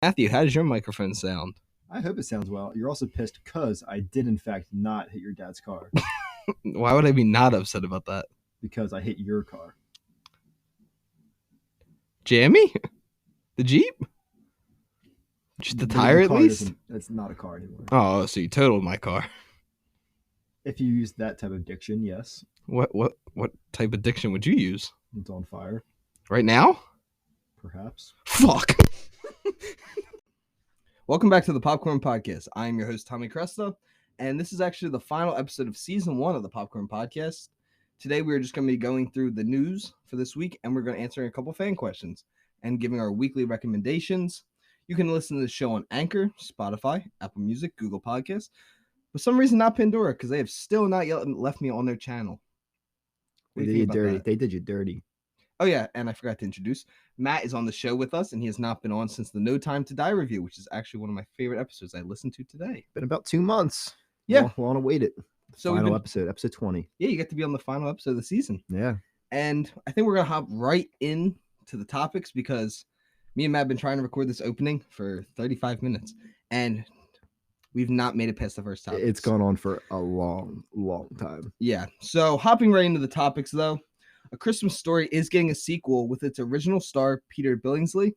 Matthew, how does your microphone sound? I hope it sounds well. You're also pissed because I did, in fact, not hit your dad's car Why would I be not upset about that? because I hit your car. Jamie? The Jeep? Just the tire at car least? It's not a car anymore. Oh, so you totaled my car. If you use that type of diction, yes, What type of diction would you use? it's on fire, Right now? perhaps. Fuck. Welcome back to the Popcorn Podcast. I am your host, Tommy Cresta, and this is actually the final episode of Season 1 of the Popcorn Podcast. Today, we're just going to be going through the news for this week, and we're going to answer a couple fan questions and giving our weekly recommendations. You can listen to the show on Anchor, Spotify, Apple Music, Google Podcasts. For some reason, not Pandora, because they have still not yet left me on their channel. They did you dirty. They did you dirty. Oh, yeah, and I forgot to introduce. Matt is on the show with us, and he has not been on since the No Time to Die review, which is actually one of my favorite episodes I listened to today. Been about 2 months. Yeah. We'll want to wait it. So Final episode 20. Yeah, you get to be on the final episode of the season. Yeah. And I think we're going to hop right into the topics because me and Matt have been trying to record this opening for 35 minutes, and we've not made it past the first topic. It's gone on for a long, long time. Yeah. So hopping right into the topics, though. A Christmas Story is getting a sequel with its original star, Peter Billingsley.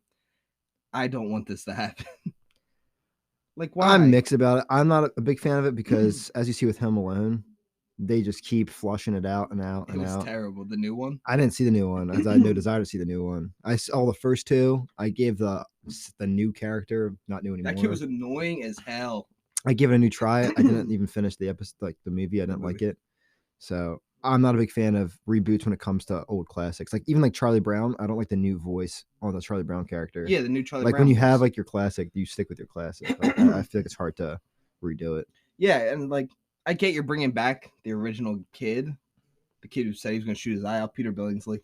I don't want this to happen. Like, why? I'm mixed about it. I'm not a big fan of it because, as you see with Home Alone, they just keep flushing it out and out and out. It was terrible. The new one? I didn't see the new one. I had no desire to see the new one. I saw the first two. I gave the new character, not new anymore. That kid was annoying as hell. I gave it a new try. I didn't even finish the episode, like the movie. I didn't like it. So I'm not a big fan of reboots when it comes to old classics. Like even like Charlie Brown, I don't like the new voice on the Charlie Brown character. Yeah, the new Charlie Brown. Like when you have like your classic, you stick with your classic. Like, I feel like it's hard to redo it. Yeah, and like I get you're bringing back the original kid, the kid who said he was going to shoot his eye out, Peter Billingsley.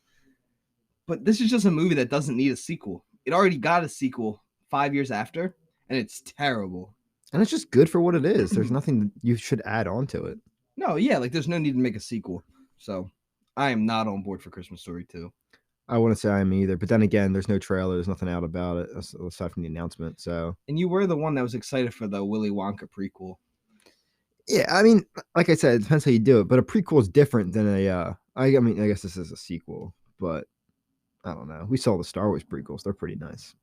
But this is just a movie that doesn't need a sequel. It already got a sequel 5 years after, and it's terrible. And it's just good for what it is. There's nothing you should add on to it. No, yeah, like there's no need to make a sequel. So I am not on board for Christmas Story 2. I wouldn't say I'm either, but then again, there's no trailer, there's nothing out about it aside from the announcement. So, and you were the one that was excited for the Willy Wonka prequel. Yeah, I mean, like I said, it depends how you do it, but a prequel is different than a. I mean, I guess this is a sequel, but I don't know. We saw the Star Wars prequels; they're pretty nice.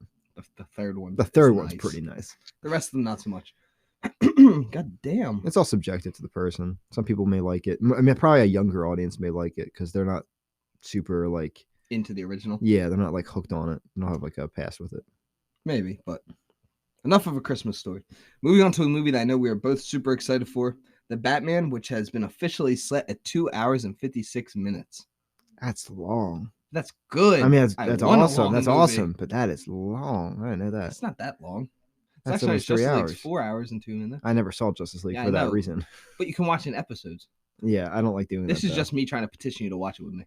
The third one. The third one's nice. Pretty nice. The rest of them not so much. God damn. It's all subjective to the person. Some people may like it. I mean, probably a younger audience may like it because they're not super like into the original. Yeah, they're not like hooked on it. They don't have like a past with it. Maybe, but enough of A Christmas Story. Moving on to a movie that I know we are both super excited for, The Batman, which has been officially set at 2 hours and 56 minutes. That's long. That's good. I mean, that's awesome. That's awesome, but that is long. I didn't know that. It's not that long. That's actually almost 3 hours. Like 4 hours and 2 minutes. I never saw Justice League for that reason. But you can watch in episodes. Yeah, I don't like doing this. This is just me trying to petition you to watch it with me.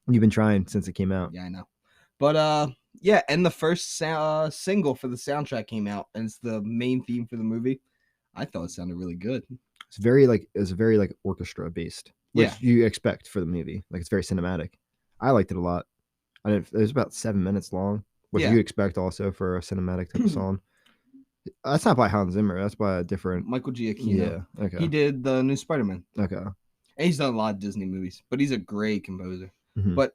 You've been trying since it came out. Yeah, I know. But yeah, and the first single for the soundtrack came out, and it's the main theme for the movie. I thought it sounded really good. It's very orchestra based, which you expect for the movie. Like it's very cinematic. I liked it a lot. It was about 7 minutes long, which you expect also for a cinematic type of song. That's not by Hans Zimmer. That's by a different Michael Giacchino. Yeah, okay. He did the new Spider-Man. Okay. And he's done a lot of Disney movies, but he's a great composer. Mm-hmm. But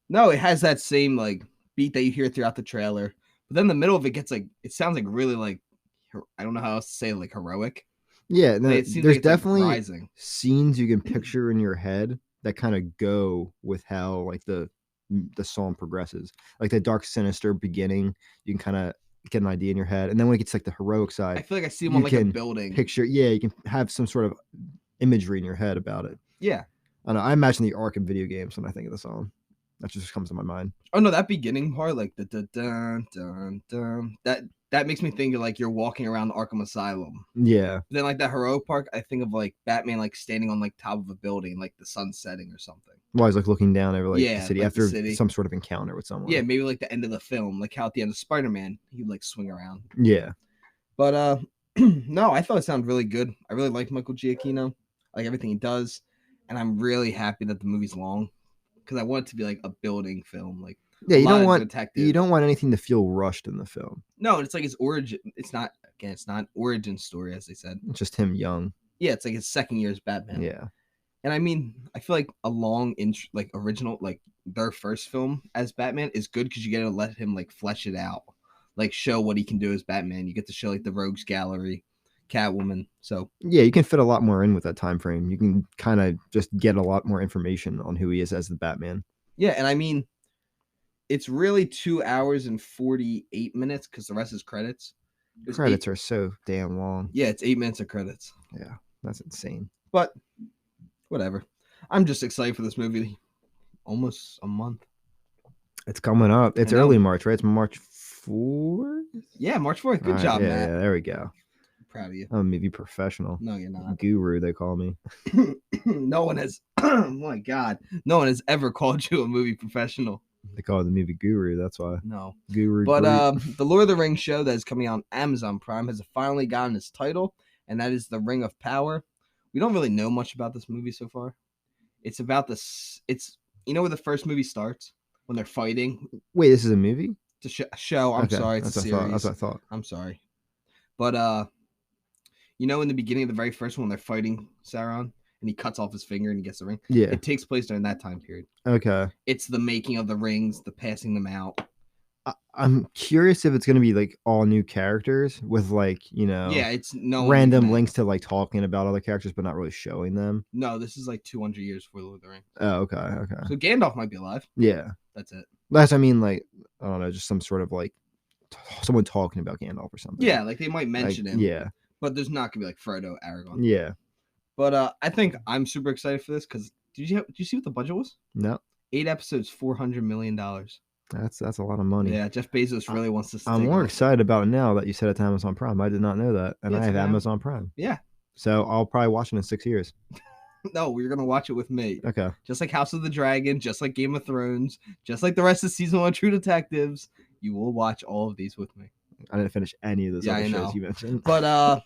no, it has that same like beat that you hear throughout the trailer. But then the middle of it gets like, it sounds like really like, I don't know how else to say, like heroic. Yeah, no, there's like definitely scenes you can picture in your head that kind of go with how like the song progresses. Like the dark, sinister beginning, you can kind of get an idea in your head, and then when it gets like the heroic side, I feel like I see him on like a building. You can have some sort of imagery in your head about it. Yeah, I know. I imagine the Arkham video games when I think of the song. That just comes to my mind. Oh no, that beginning part, like the dun dun dun, that makes me think of like you're walking around Arkham Asylum. Yeah. Then like that heroic part, I think of like Batman like standing on like top of a building, like the sun setting or something. Well, he's like looking down over like the city after some sort of encounter with someone. Yeah, maybe like the end of the film, like how at the end of Spider-Man, he'd like swing around. Yeah. But no, I thought it sounded really good. I really like Michael Giacchino. I like everything he does. And I'm really happy that the movie's long. Because I want it to be like a building film. Like Yeah, a you lot don't of want detectives. you don't want anything to feel rushed in the film. No, it's like his origin. It's not an origin story, as they said. It's just him young. Yeah, it's like his second year as Batman. Yeah. And I mean, I feel like a long like original, like their first film as Batman is good because you get to let him like flesh it out, like show what he can do as Batman. You get to show like the Rogues Gallery, Catwoman. So Yeah, you can fit a lot more in with that time frame. You can kind of just get a lot more information on who he is as the Batman. yeah, and I mean, it's really 2 hours and 48 minutes because the rest is credits. Credits are so damn long. Yeah, it's 8 minutes of credits. Yeah, that's insane. But whatever. I'm just excited for this movie. Almost a month. It's coming up. It's early March, right? It's March 4th? Yeah, March 4th. Good job, Matt. Yeah, there we go. I'm proud of you. I'm a movie professional. No, you're not. Guru, they call me. No one has, oh my God, no one has ever called you a movie professional. They call it the movie Guru, that's why. No. Guru. But the Lord of the Rings show that is coming out on Amazon Prime has finally gotten its title, and that is The Ring of Power. We don't really know much about this movie so far. It's about this. It's where the first movie starts when they're fighting. Wait, this is a movie? It's a show. I'm sorry, it's a series. That's what I thought. I'm sorry, but in the beginning of the very first one, they're fighting Sauron, and he cuts off his finger and he gets the ring. Yeah, it takes place during that time period. Okay, it's the making of the rings, the passing them out. I'm curious if it's gonna be like all new characters with it's no random links to like talking about other characters but not really showing them. No, this is like 200 years before Lord of the Rings. Oh, okay. So Gandalf might be alive. Yeah, that's it. Like I don't know, just some sort of like someone talking about Gandalf or something. Yeah, like they might mention him. Yeah, but there's not gonna be like Frodo, Aragorn. Yeah, but I think I'm super excited for this because did you see what the budget was? No. 8 episodes, $400 million. That's a lot of money. Yeah, Jeff Bezos really wants to. I'm more excited about it now that you said it's Amazon Prime. I did not know that, and I have Amazon Prime. Yeah. So I'll probably watch it in 6 years. No, we're gonna watch it with me. Okay. Just like House of the Dragon, just like Game of Thrones, just like the rest of season 1 True Detectives, you will watch all of these with me. I didn't finish any of those other shows you mentioned. But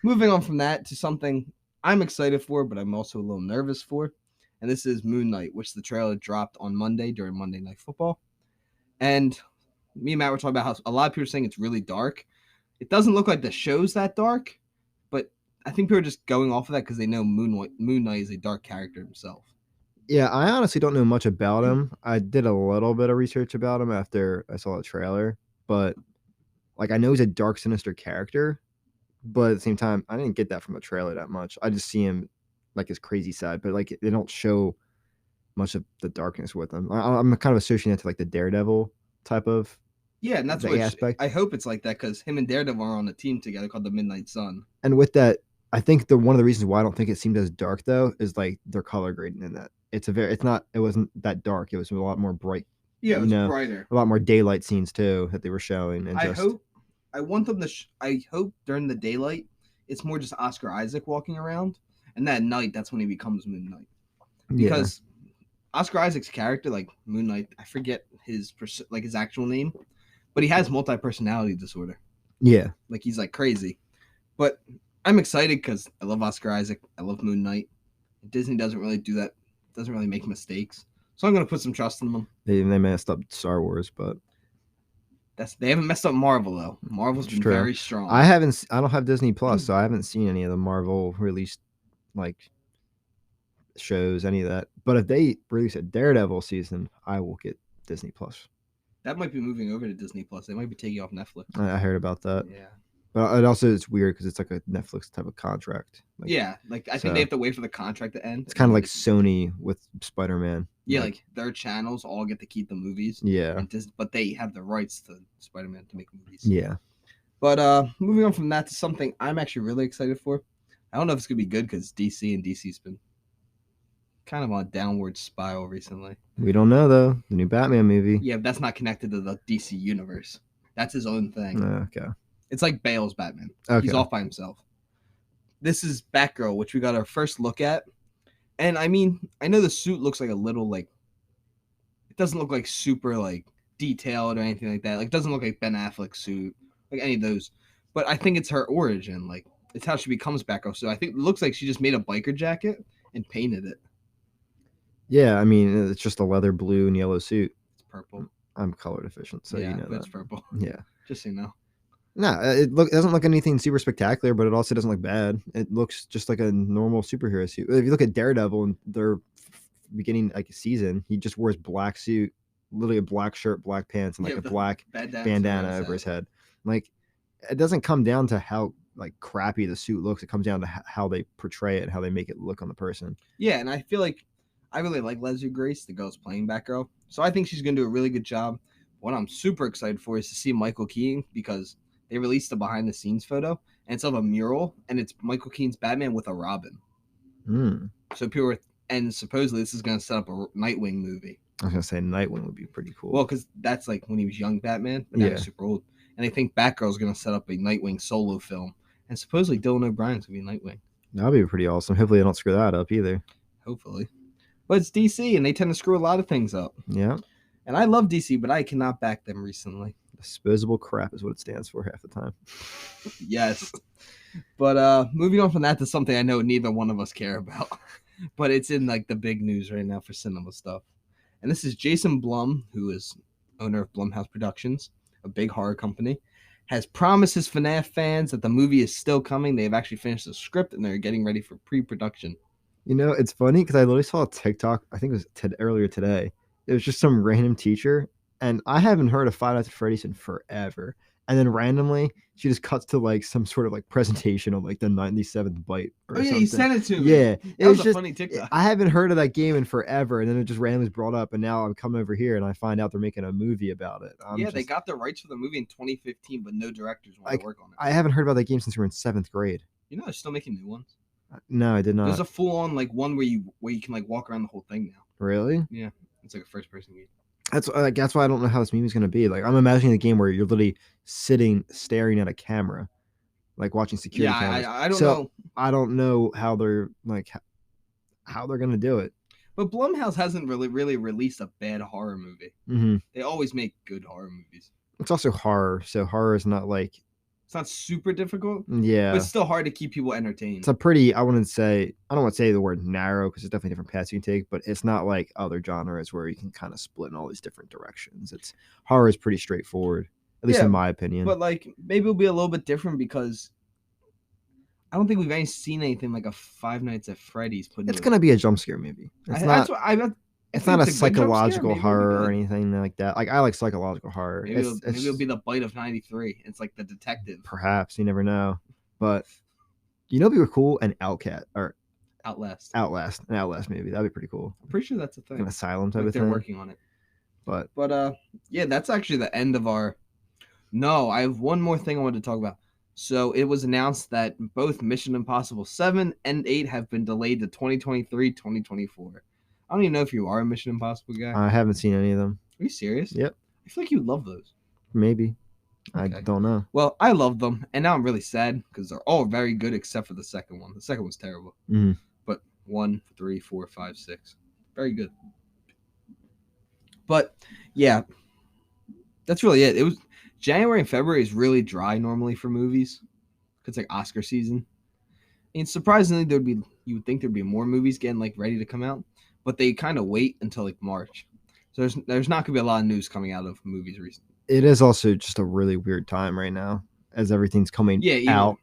moving on from that to something I'm excited for, but I'm also a little nervous for, and this is Moon Knight, which the trailer dropped on Monday during Monday Night Football, and me and Matt were talking about how a lot of people are saying it's really dark. It doesn't look like the show's that dark, but I think people are just going off of that because they know Moon Knight is a dark character himself. Yeah, I honestly don't know much about him. I did a little bit of research about him after I saw the trailer, but like I know he's a dark, sinister character, but at the same time, I didn't get that from the trailer that much. I just see him like his crazy side, but like they don't show much of the darkness with him. I'm kind of associating it to like the Daredevil type of and that's what aspect. I hope it's like that because him and Daredevil are on a team together called the Midnight Sun. And with that, I think one of the reasons why I don't think it seemed as dark though is like their color grading in that. It wasn't that dark. It was a lot more bright. Yeah, it was brighter. A lot more daylight scenes too that they were showing. And I want them to. I hope during the daylight, it's more just Oscar Isaac walking around, and that night, that's when he becomes Moon Knight. Because Oscar Isaac's character, like Moon Knight, I forget his actual name, but he has multi-personality disorder. Yeah, like he's like crazy. But I'm excited because I love Oscar Isaac. I love Moon Knight. Disney doesn't really do that. Doesn't really make mistakes. So I'm gonna put some trust in them. They messed up Star Wars, but. They haven't messed up Marvel though. Marvel's been very strong. I don't have Disney Plus, so I haven't seen any of the Marvel released like shows, any of that. But if they release a Daredevil season, I will get Disney Plus. That might be moving over to Disney Plus. They might be taking off Netflix. I heard about that. Yeah. But it's weird because it's like a Netflix type of contract. I think they have to wait for the contract to end. It's kind of like Sony with Spider-Man. Yeah, like their channels all get to keep the movies. Yeah. But they have the rights to Spider-Man to make movies. Yeah. But moving on from that to something I'm actually really excited for. I don't know if it's gonna be good because DC's been kind of on a downward spiral recently. We don't know though. The new Batman movie. Yeah, but that's not connected to the DC universe. That's his own thing. Okay. It's like Bale's Batman. Okay. He's off by himself. This is Batgirl, which we got our first look at. And I mean, I know the suit looks like a little like it doesn't look like super like detailed or anything like that. Like it doesn't look like Ben Affleck's suit, like any of those. But I think it's her origin. Like it's how she becomes Batgirl. So I think it looks like she just made a biker jacket and painted it. Yeah, I mean it's just a leather blue and yellow suit. It's purple. I'm color deficient, so yeah, you know that's that. purple. Yeah. Just so you know. No, it doesn't look anything super spectacular, but it also doesn't look bad. It looks just like a normal superhero suit. If you look at Daredevil in their beginning like season, he just wears black suit, literally a black shirt, black pants, and like a black bandana over his head. Like, it doesn't come down to how like crappy the suit looks. It comes down to how they portray it, how they make it look on the person. Yeah, and I feel like I really like Leslie Grace, the girl's playing Batgirl. So I think she's gonna do a really good job. What I'm super excited for is to see Michael Keaton, because they released a behind the scenes photo and it's of a mural and it's Michael Keaton's Batman with a Robin. So people were, and supposedly this is gonna set up a Nightwing movie. I was gonna say Nightwing would be pretty cool. Well, because that's like when he was young Batman, but now he's super old. And they think Batgirl's gonna set up a Nightwing solo film, and supposedly Dylan O'Brien's gonna be Nightwing. That'd be pretty awesome. Hopefully they don't screw that up either. Hopefully. But it's DC, and they tend to screw a lot of things up. Yeah. And I love DC, but I cannot back them recently. Disposable crap is what it stands for half the time. Yes. But moving on from that to something I know neither one of us care about. But it's in like the big news right now for cinema stuff. And this is Jason Blum, who is owner of Blumhouse Productions, a big horror company, has promised his FNAF fans that the movie is still coming. They've actually finished the script and they're getting ready for pre-production. You know, it's funny because I literally saw a TikTok, I think it was earlier today. It was just some random teacher, and I haven't heard of Five Nights at Freddy's in forever. And then randomly, she just cuts to like some sort of like presentation of like the 97th bite or something. You sent it to me. Yeah, it was just a funny TikTok. I haven't heard of that game in forever, and then it just randomly was brought up, and now I'm coming over here and I find out they're making a movie about it. They got the rights for the movie in 2015, but no directors want to work on it. I haven't heard about that game since we were in 7th grade. You know, they're still making new ones. No, I did not. There's a full-on like one where you can like walk around the whole thing now. Really? Yeah, it's like a first-person game. That's why I don't know how this movie's gonna be. Like, I'm imagining a game where you're literally staring at a camera, like watching security cameras. I don't know. I don't know how they're gonna do it. But Blumhouse hasn't really released a bad horror movie. Mm-hmm. They always make good horror movies. It's also horror, so horror is not like, it's not super difficult. Yeah, but it's still hard to keep people entertained. It's a pretty, I don't want to say the word narrow because there's definitely different paths you can take, but it's not like other genres where you can kind of split in all these different directions. Horror is pretty straightforward, at least in my opinion. But like maybe it'll be a little bit different because I don't think we've seen anything like a Five Nights at Freddy's. It's gonna be a jump scare movie. It's not a psychological horror or anything like that. Like, I like psychological horror. Maybe it'll be the Bite of 93. It's like the detective. Perhaps, you never know. But you know, it'd be cool. An Outlast. An Outlast movie. That'd be pretty cool. I'm pretty sure that's a thing. An asylum type of thing. They're working on it. But yeah, that's actually the end of our. No, I have one more thing I wanted to talk about. So it was announced that both Mission Impossible 7 and 8 have been delayed to 2023, 2024. I don't even know if you are a Mission Impossible guy. I haven't seen any of them. Are you serious? Yep. I feel like you love those. Maybe. Okay. I don't know. Well, I love them, and now I'm really sad because they're all very good except for the second one. The second one's terrible. Mm-hmm. But 1, 3, 4, 5, 6. Very good. But, yeah. That's really it. It was January and February is really dry normally for movies. It's like Oscar season. And surprisingly, you would think there'd be more movies getting like ready to come out. But they kind of wait until like March. So there's not going to be a lot of news coming out of movies recently. It is also just a really weird time right now as everything's coming out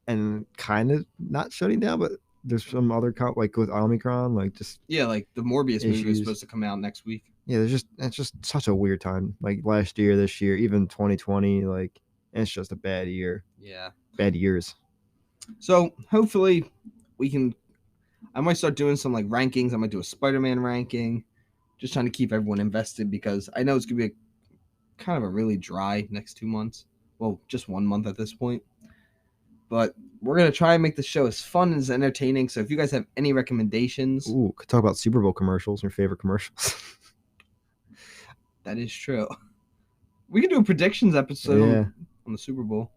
and kind of not shutting down, but there's some other like with Omicron, like just like the Morbius movie is supposed to come out next week. Yeah, it's just such a weird time. Like last year, this year, even 2020, like it's just a bad year. Yeah. Bad years. So hopefully I might start doing some like rankings. I might do a Spider-Man ranking, just trying to keep everyone invested because I know it's going to be kind of a really dry next 2 months. Well, just 1 month at this point. But we're going to try and make the show as fun and as entertaining. So if you guys have any recommendations. Ooh, could talk about Super Bowl commercials, your favorite commercials. That is true. We could do a predictions episode on the Super Bowl.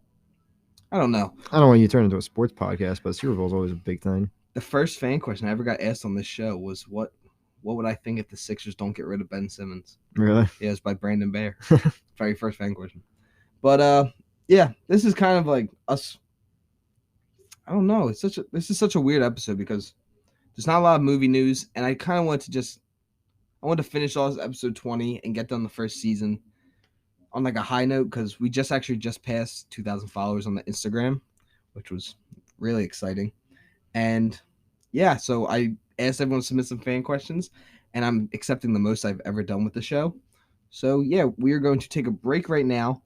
I don't know. I don't want you to turn into a sports podcast, but Super Bowl is always a big thing. The first fan question I ever got asked on this show was what would I think if the Sixers don't get rid of Ben Simmons? Really? Yeah, it's by Brandon Bayer. Very first fan question. But yeah, this is kind of like us. I don't know. This is such a weird episode because there's not a lot of movie news, and I kind of want to I wanted to finish off episode 20 and get done the first season on like a high note because we just passed 2,000 followers on the Instagram, which was really exciting. And yeah, so I asked everyone to submit some fan questions, and I'm accepting the most I've ever done with the show. So yeah, we are going to take a break right now.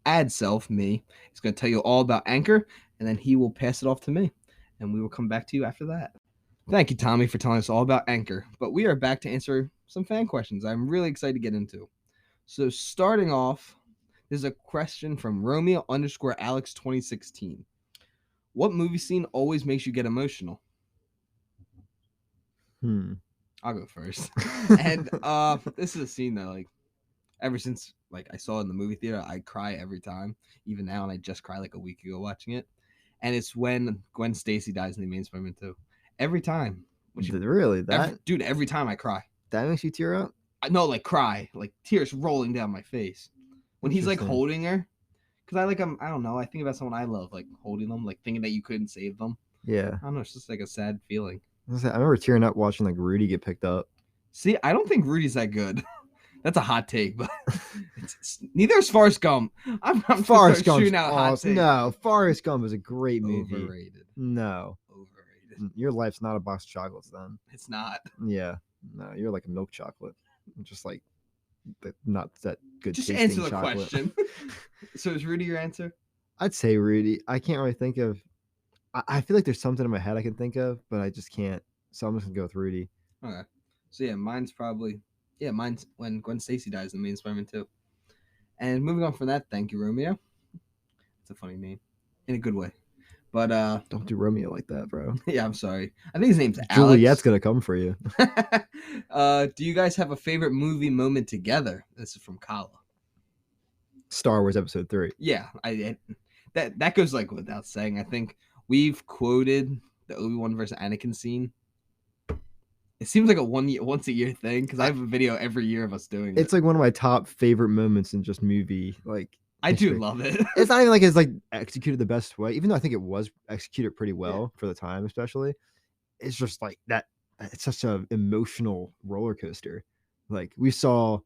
Ad self, me, is going to tell you all about Anchor, and then he will pass it off to me, and we will come back to you after that. Thank you, Tommy, for telling us all about Anchor. But we are back to answer some fan questions I'm really excited to get into. So starting off, there's a question from Romeo_Alex2016. What movie scene always makes you get emotional? I'll go first. And this is a scene that, like, ever since like I saw it in the movie theater, I cry every time. Even now, and I just cried like a week ago watching it. And it's when Gwen Stacy dies in The Main Spider-Man 2. Every time. Really? Every time I cry. That makes you tear up? No, like cry. Like tears rolling down my face. When he's like holding her. Because I don't know. I think about someone I love, like holding them, like thinking that you couldn't save them. Yeah. I don't know. It's just like a sad feeling. I remember tearing up watching like Rudy get picked up. See, I don't think Rudy's that good. That's a hot take, but neither is Forrest Gump. I'm Forrest Gump's awesome. No, Forrest Gump is a great movie. Overrated. No. Overrated. Your life's not a box of chocolates then. It's not. Yeah. No, you're like a milk chocolate. Just like not that good. Just answer the question. So is Rudy your answer? I'd say Rudy. I can't really think of. I feel like there's something in my head I can think of, but I just can't. So I'm just gonna go with Rudy. Okay. So yeah, mine's when Gwen Stacy dies in The Main Spider-Man 2. And moving on from that, thank you, Romeo. It's a funny name. In a good way. But don't do Romeo like that, bro. Yeah, I'm sorry. I think his name's Alex. Juliet's gonna come for you. Do you guys have a favorite movie moment together? This is from Kala. Star Wars Episode 3. Yeah, that goes like without saying. I think we've quoted the Obi-Wan versus Anakin scene. It seems like a once a year thing because I have a video every year of us doing it. It's like one of my top favorite moments in just movie. Like I do love it. It's not even like it's like executed the best way, even though I think it was executed pretty well for the time, especially. It's just like that. It's such an emotional roller coaster. Like we saw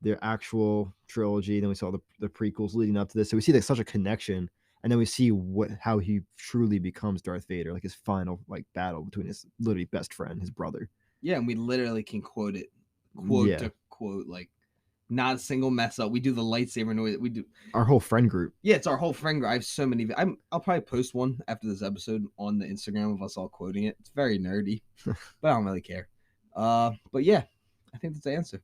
their actual trilogy, then we saw the prequels leading up to this, so we see like such a connection. And then we see how he truly becomes Darth Vader, like his final like battle between his literally best friend, his brother. Yeah, and we literally can quote it, to quote, like not a single mess up. We do the lightsaber noise. We do our whole friend group. Yeah, it's our whole friend group. I have so many. I'll probably post one after this episode on the Instagram of us all quoting it. It's very nerdy, but I don't really care. But yeah, I think that's the answer.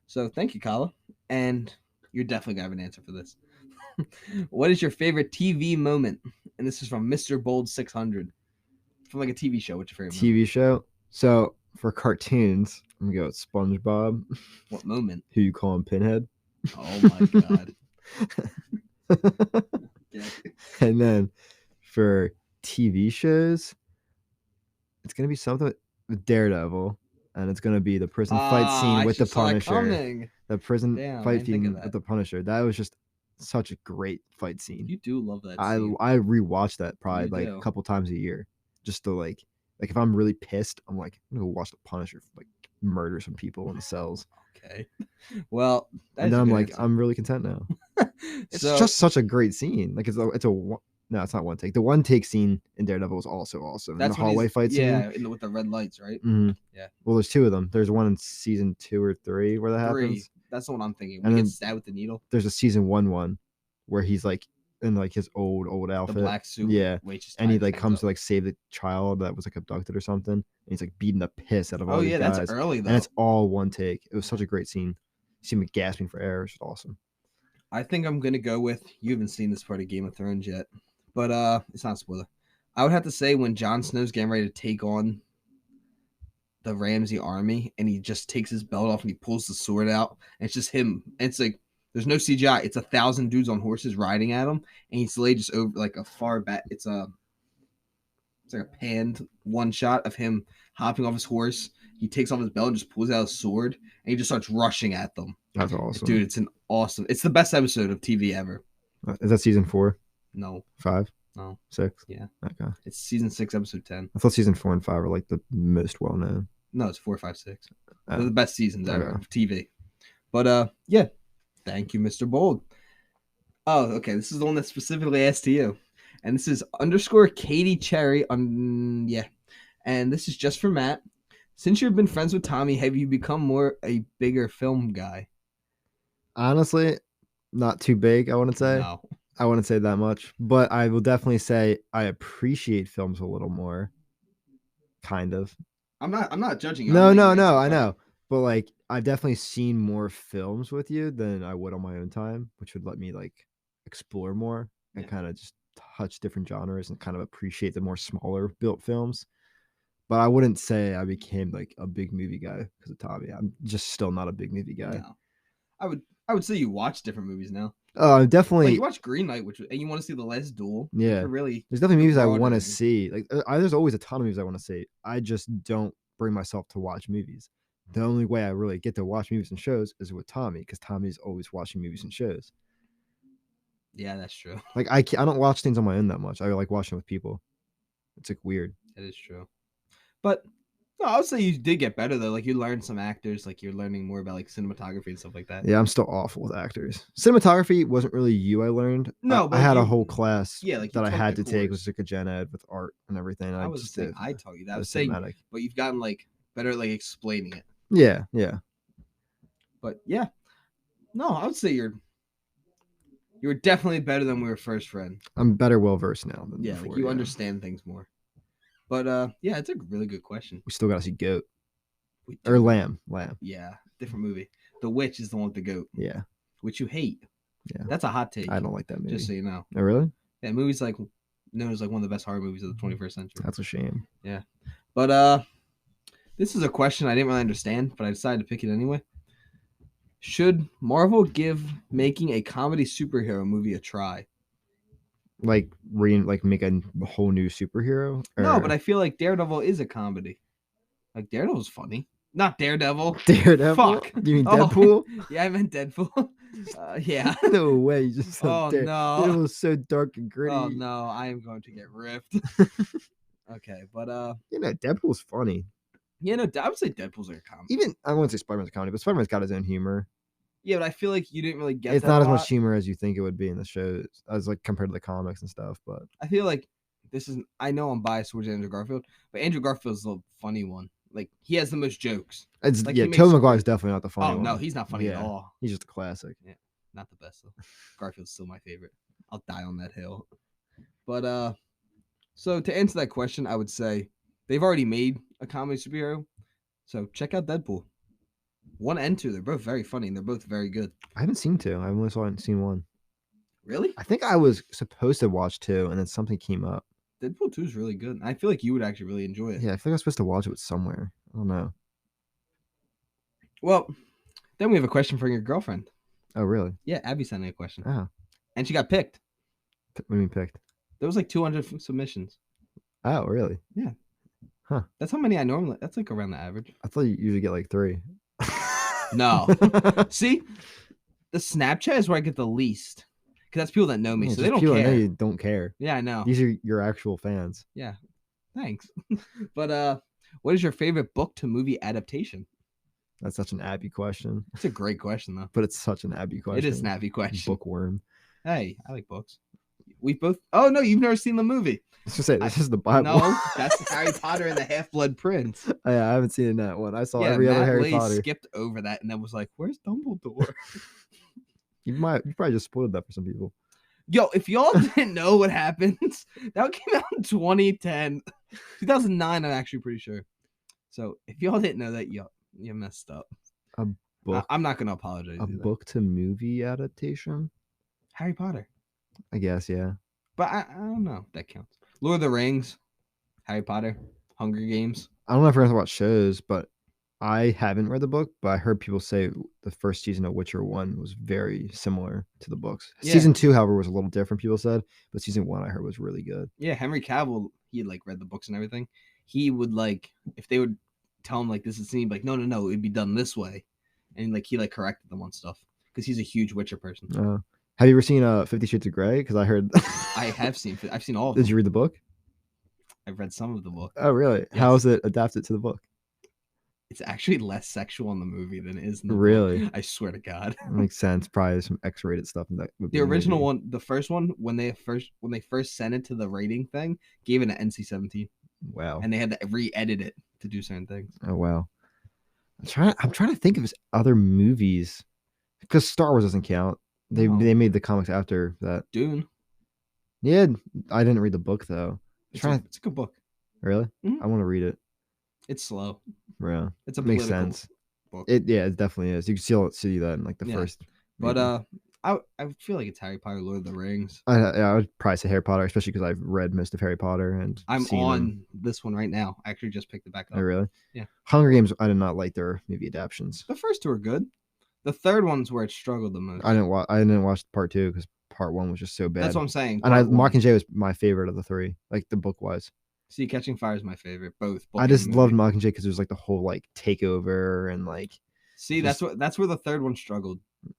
So thank you, Kala, and you're definitely gonna have an answer for this. What is your favorite TV moment? And this is from Mr. Bold 600. From like a TV show. What's your favorite TV show? So for cartoons, I'm gonna go with SpongeBob. What moment? Who you call him Pinhead? Oh my god. Yeah. And then for TV shows, it's gonna be something with Daredevil, and it's gonna be the prison fight scene with the Punisher. The prison fight scene with the Punisher. That was just such a great fight scene. You do love that scene. I rewatch that probably like a couple times a year, just to like if I'm really pissed, I'm like, I'm gonna go watch the Punisher like murder some people in the cells. Okay. Well, and then I'm like, I'm really content now. It's just such a great scene. Like it's not one take. The one take scene in Daredevil was also awesome. That's the hallway fight scene. Yeah, with the red lights, right? Mm-hmm. Yeah. Well, there's two of them. There's one in season 2 or 3 where that happens. That's the one I'm thinking. When he gets stabbed with the needle. There's a season 1 where he's like in like his old outfit, the black suit. Yeah, and he like comes to like save the child that was like abducted or something. And he's like beating the piss out of all these guys. That's early though. And it's all one take. It was such a great scene. You see him gasping for air. It's awesome. I think I'm gonna go with, you haven't seen this part of Game of Thrones yet, but it's not a spoiler. I would have to say when Jon Snow's getting ready to take on the Ramsay army, and he just takes his belt off and he pulls the sword out, and it's just him. It's like there's no CGI. It's 1,000 dudes on horses riding at him, and he's laid just over like a far back. It's like a panned one shot of him hopping off his horse. He takes off his belt and just pulls out his sword, and he just starts rushing at them. That's awesome, dude. It's the best episode of TV ever. Is that season 4? No. 5? No. 6? Yeah. Okay. It's season 6, episode 10. I thought season 4 and 5 were like the most well known. No, it's 4, 5, 6. Oh. They're the best seasons ever Okay. of TV. But yeah, thank you, Mr. Bold. Oh, okay. This is the one that's specifically asked to you, and this is _ Katie Cherry on yeah, and this is just for Matt. Since you've been friends with Tommy, have you become more a bigger film guy? Honestly, not too big, I wouldn't say. No. I wouldn't say that much, but I will definitely say I appreciate films a little more. Kind of. I'm not judging you. No, I'm no, making no, a I know. question. But like I've definitely seen more films with you than I would on my own time, which would let me like explore more and Yeah. kind of just touch different genres and kind of appreciate the more smaller built films. But I wouldn't say I became like a big movie guy because of Tommy. I'm just still not a big movie guy. No. I would say you watch different movies now. Oh, Like definitely. you watch Green Knight, and you want to see The Last Duel. Yeah. Really. There's definitely movies I broader want to than- see. Like there's always a ton of movies I want to see. I just don't bring myself to watch movies. The only way I really get to watch movies and shows is with Tommy, because Tommy's always watching movies and shows. Yeah, that's true. Like I don't watch things on my own that much. I like watching with people. It's like weird. That is true. But no, I would say you did get better though. Like you learned some actors, like you're learning more about like cinematography and stuff like that. Yeah, I'm still awful with actors. Cinematography wasn't really you. I learned. No, I but had a you- whole class. Yeah, like you that I took had the to take, course. was like a gen ed with art and everything. I was just saying did I taught you that. I the was saying, cinematic. but you've gotten like better at like explaining it. Yeah, yeah. But yeah, no, I would say you were definitely better than we were first friend. I'm better well versed now than Yeah, before. like you understand things more. But yeah, it's a really good question. We still gotta see Goat We or do- Lamb. Yeah, different movie. The Witch is the one with the goat, Yeah, which you hate. Yeah. That's a hot take. I don't like that movie. Just so you know. Oh, really? Yeah, movie's like known as like one of the best horror movies of the 21st century. That's a shame. But this is a question I didn't really understand, but I decided to pick it anyway. Should Marvel give making a comedy superhero movie a try? Like make a whole new superhero? No, Or- but I feel like Daredevil is a comedy. Like Daredevil's funny. Not Daredevil. Daredevil. Fuck. Do you mean Oh. Deadpool? Yeah, I meant Deadpool. Yeah. No way. You just said Oh no. Daredevil is so dark and gritty. Oh no, I am going to get ripped. Okay, but You know, Deadpool's funny. yeah, no, I would say Deadpool's like a comedy. Even I wouldn't say Spider-Man's a comedy, but Spider-Man's got his own humor. Yeah, but I feel like you didn't really get. It's that not a as much lot. humor as you think it would be in the shows, as like compared to the comics and stuff. But I feel like this is. I know I'm biased towards Andrew Garfield, but Andrew Garfield's the funny one. Like he has the most jokes. it's Like, yeah, he makes Tobey some Maguire's great- definitely not the funny Oh one. no, he's not funny at Yeah. all. He's just a classic. Not the best though. Garfield's still my favorite. I'll die on that hill. But so to answer that question, I would say they've already made a comedy superhero. So check out Deadpool. 1 and 2, they're both very funny and they're both very good. I haven't seen 2. I've only seen 1. Really? I think I was supposed to watch 2, and then something came up. Deadpool 2 is really good. I feel like you would actually really enjoy it. Yeah, I think I was supposed to watch it with somewhere. I don't know. Well, then we have a question for your girlfriend. Oh, really? Yeah, Abby sent me a question. Oh, And she got picked. what do you mean picked? There was like 200 submissions. Oh, really? That's how many I normally. That's like around the average. I thought you usually get like 3. No. See, the Snapchat is where I get the least. Because that's people that know me, Yeah, so just they don't people that care. know you don't care. Yeah, I know. These are your actual fans. Thanks. But what is your favorite book to movie adaptation? That's such an Abby question, It's a great question though. but it's such an Abby question. It is an Abby question. Bookworm. Hey, I like books. We both. Oh no, you've never seen the movie. Let's just say this is the Bible. No, that's Harry Potter and the Half-Blood Prince. I haven't seen that one. I saw Yeah, every other Matt Harry Blaze Potter. skipped over that and then was like, "Where's Dumbledore?" You probably just spoiled that for some people. Yo, if y'all didn't know what happens, that came out in 2010, 2009. I'm actually pretty sure. So if y'all didn't know that, you messed up. Book, I'm not gonna apologize. a either. book to movie adaptation. Harry Potter, I guess, yeah. but I don't know if that counts. Lord of the Rings, Harry Potter, Hunger Games. I don't know if we're gonna talk about shows, but I haven't read the book, but I heard people say the first season of Witcher 1 was very similar to the books. Yeah. Season 2, however, was a little different, people said, but season 1 I heard was really good. Yeah, Henry Cavill, he had like read the books and everything. He would like if they would tell him like this is scene, like no, it'd be done this way, and like he like corrected them on stuff because he's a huge Witcher person. Have you ever seen 50 Shades of Grey? Because I heard. I've seen all of Did them. you read the book? I've read some of the book. Oh, really? Yes. How is it adapted to the book? It's actually less sexual in the movie than it is in the book. Really? I swear to God. Makes sense. Probably some X-rated stuff in that. The original one, the first one, when they first sent it to the rating thing, gave it an NC-17. Wow. And they had to re-edit it to do certain things. Oh wow. I'm trying to think of his other movies because Star Wars doesn't count. They made the comics after that. Dune. Yeah, I didn't read the book though. It's a good book. Really? Mm-hmm. I want to read it. It's slow. Yeah, it's a makes sense. Book. It definitely is. You can still see that in like the first. But I feel like it's Harry Potter, Lord of the Rings. I would probably say Harry Potter, especially because I've read most of Harry Potter and I'm on this one right now. I actually just picked it back up. Oh really? Yeah. Hunger Games. I did not like their movie adaptations. The first two are good. The third one's where it struggled the most. I didn't watch part 2 because part 1 was just so bad. That's what I'm saying. And Mockingjay was my favorite of the 3, like the book wise. See, Catching Fire is my favorite. Both. I just loved Mockingjay because it was like the whole like takeover and like. See, that's where the third one struggled.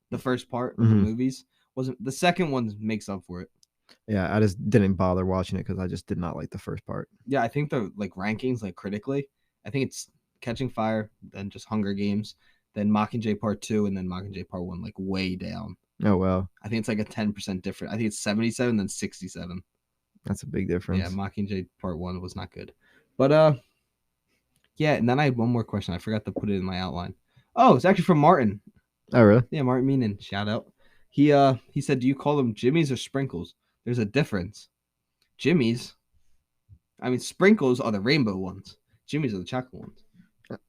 The first part of the movies wasn't. The second one makes up for it. Yeah, I just didn't bother watching it because I just did not like the first part. Yeah, I think the like rankings, like critically, I think it's Catching Fire, then just Hunger Games, then Mockingjay Part 2, and then Mockingjay Part 1, like way down. Oh wow. I think it's like a 10% different. I think it's 77, then 67. That's a big difference. Yeah, Mockingjay Part 1 was not good. But yeah, and then I had one more question. I forgot to put it in my outline. Oh, it's actually from Martin. Oh really? Yeah, Martin Meenan. Shout out. He said, "Do you call them Jimmies or sprinkles? There's a difference. Jimmies, I mean sprinkles are the rainbow ones. Jimmies are the chocolate ones."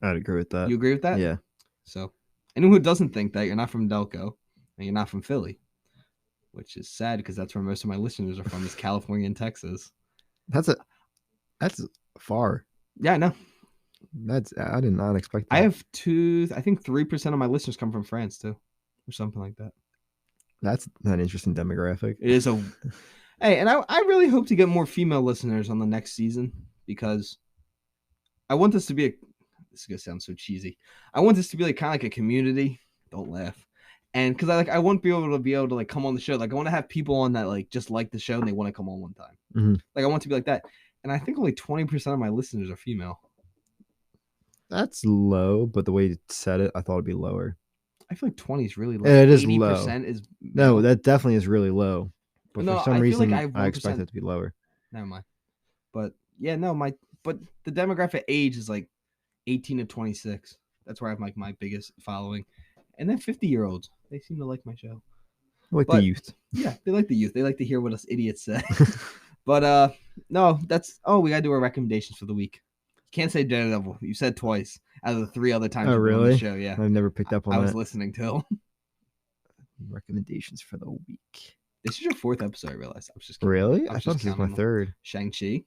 I'd agree with that. You agree with that? Yeah. So, anyone who doesn't think that, you're not from Delco and you're not from Philly, which is sad because that's where most of my listeners are from, is California and Texas. That's far. Yeah, I know. I did not expect that. I have 3% of my listeners come from France too, or something like that. That's an interesting demographic. It is a hey, and I really hope to get more female listeners on the next season because I want this to be this is gonna sound so cheesy. I want this to be like kind of like a community. Don't laugh. And because I want to be able to like come on the show. Like I want to have people on that like just like the show and they want to come on one time. Mm-hmm. Like I want to be like that. And I think only 20% of my listeners are female. That's low, but the way you said it, I thought it'd be lower. I feel like 20 is really low. It is low. 80% is no, that definitely is really low. But no, for some reason, like I expect it to be lower. Never mind. But yeah, no, but the demographic age is like 18 to 26. That's where I have like my biggest following. And then 50-year-olds, they seem to like my show. The youth. Yeah, they like the youth. They like to hear what us idiots say. But no, we gotta do our recommendations for the week. Can't say Daredevil. You said twice out of the 3 other times you've been on the show. Yeah, I've never picked up on that. I was listening to recommendations for the week. This is your 4th episode. I realized. I was just kidding. Really? I thought this was my 3rd. Shang-Chi.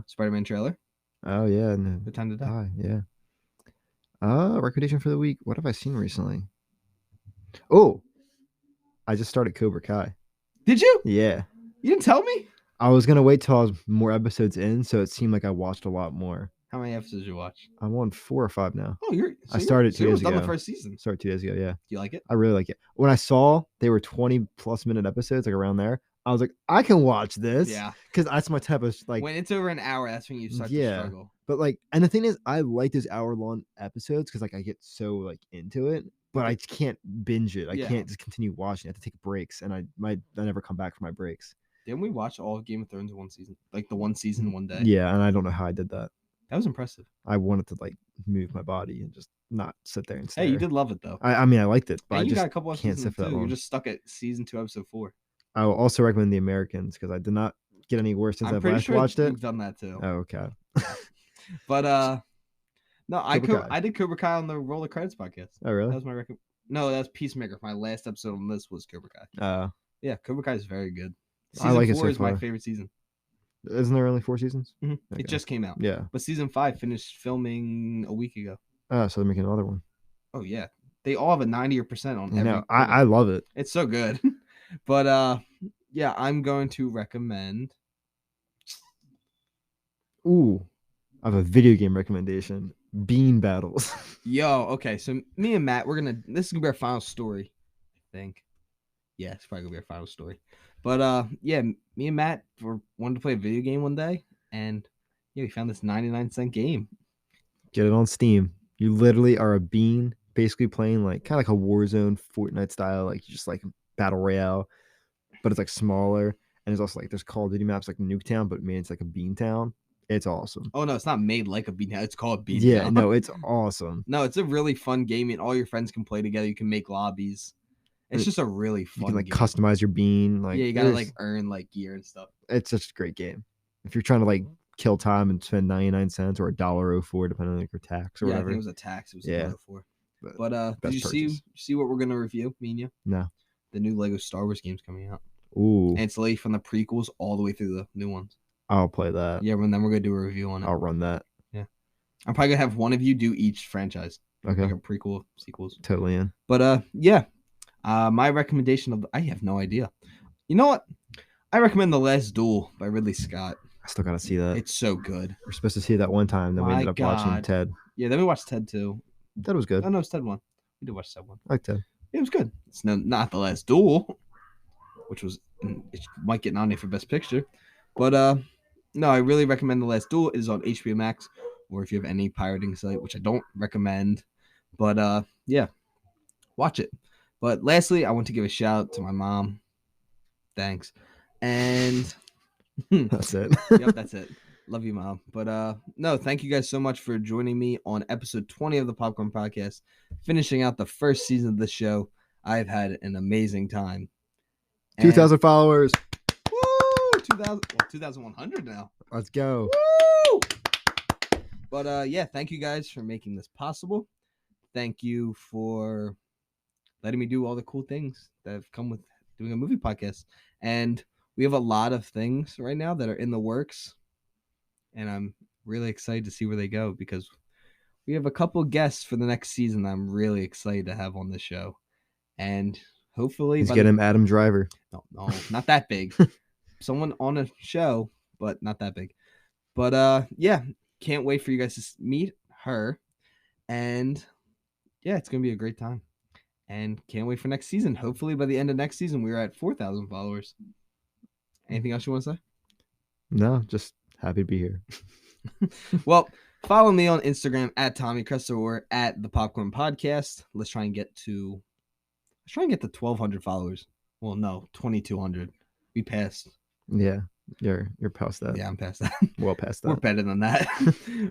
Spider-Man trailer. Oh yeah. No. The Time to Die. Yeah. Recommendation for the week. What have I seen recently? Oh, I just started Cobra Kai. Did you? Yeah. You didn't tell me? I was gonna wait till I was more episodes in, so it seemed like I watched a lot more. How many episodes did you watch? I'm on 4 or 5 now. Oh, I started 2 days ago. Done the first season. Started 2 days ago. Yeah. Do you like it? I really like it. When I saw they were 20+ minute episodes, like around there, I was like, I can watch this. Yeah. Because that's my type of like. When it's over an hour, that's when you start to struggle. But like, and the thing is, I like those hour-long episodes because like I get so like into it, but I can't binge it. I can't just continue watching. I have to take breaks, and I never come back from my breaks. Didn't we watch all of Game of Thrones in one season? Like the one season, one day? Yeah, and I don't know how I did that. That was impressive. I wanted to like move my body and just not sit there and stare. Hey, you did love it though. I mean, I liked it, but I just got a couple of can't sit for that long. You're just stuck at season 2, episode 4. I will also recommend The Americans because I did not get any worse since I last watched it. You've done that too. Oh, okay. But no, I did Cobra Kai on the Roll the Credits podcast. Oh, really? That was my No, that was Peacemaker. My last episode on this was Cobra Kai. Yeah, Cobra Kai is very good. Season I like 4 it so is far. My favorite season. Isn't there only 4 seasons? Mm-hmm. Okay. It just came out. Yeah. But season 5 finished filming a week ago. Oh, so they're making another one. Oh yeah, they all have a 90% on. No, I love it. It's so good. But yeah, I'm going to recommend. Ooh, I have a video game recommendation. Bean Battles. Yo, okay, so me and Matt, this is gonna be our final story, I think. Yeah, it's probably gonna be our final story. But yeah, me and Matt wanted to play a video game one day, and yeah, we found this 99-cent game. Get it on Steam. You literally are a bean, basically playing like kind of like a Warzone Fortnite style, like just like battle royale, but it's like smaller. And it's also like there's Call of Duty maps like Nuketown, but man, it's like a bean town. It's awesome. Oh no, it's not made like a Beantown. It's called Beantown. Yeah, no, it's awesome. No, it's a really fun game, and all your friends can play together. You can make lobbies. It's just a really fun. You can like game. customize your bean. Like yeah, you gotta like earn like gear and stuff. It's such a great game. If you're trying to like kill time and spend 99 cents or $1.04 depending on like your tax or yeah, whatever. I think it was a tax. It was Yeah. $1.04. But did you see what we're gonna review, me and you? No. The new Lego Star Wars game's coming out. Ooh. And it's late from the prequels all the way through the new ones. I'll play that. Yeah, and then we're gonna do a review on it. I'll run that. Yeah. I'm probably gonna have one of you do each franchise. Okay. Like a prequel, sequels. Totally in. But yeah. My recommendation I have no idea. You know what? I recommend The Last Duel by Ridley Scott. I still gotta see that. It's so good. We're supposed to see it that one time, then we ended up watching Ted. Yeah, then we watched Ted 2. That was good. Oh no, it's Ted 1. We did watch Ted 1. I like Ted. It was good. It's not The Last Duel, which was it might get nominated for Best Picture. But no, I really recommend The Last Duel. It is on HBO Max, or if you have any pirating site, which I don't recommend. But yeah, watch it. But lastly, I want to give a shout out to my mom. Thanks. And that's it. Yep, that's it. Love you, Mom. But no, thank you guys so much for joining me on episode 20 of the Popcorn Podcast, finishing out the first season of the show. I've had an amazing time. 2,000 followers. Woo! 2,100 now. Let's go. Woo! But yeah, thank you guys for making this possible. Thank you for letting me do all the cool things that have come with doing a movie podcast. And we have a lot of things right now that are in the works. And I'm really excited to see where they go because we have a couple guests for the next season that I'm really excited to have on the show. And hopefully... Let's get him Adam Driver. No, not that big. Someone on a show, but not that big. But yeah, can't wait for you guys to meet her. And yeah, it's going to be a great time. And can't wait for next season. Hopefully by the end of next season, we're at 4,000 followers. Anything else you want to say? No, just happy to be here. Well, follow me on Instagram at Tommy Cresta or at the Popcorn Podcast. Let's try and get to 1,200 followers. Well, no, 2,200. We passed. Yeah, you're past that. Yeah, I'm past that. Well past that. We're better than that.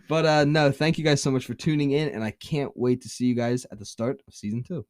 But no, thank you guys so much for tuning in, and I can't wait to see you guys at the start of season 2.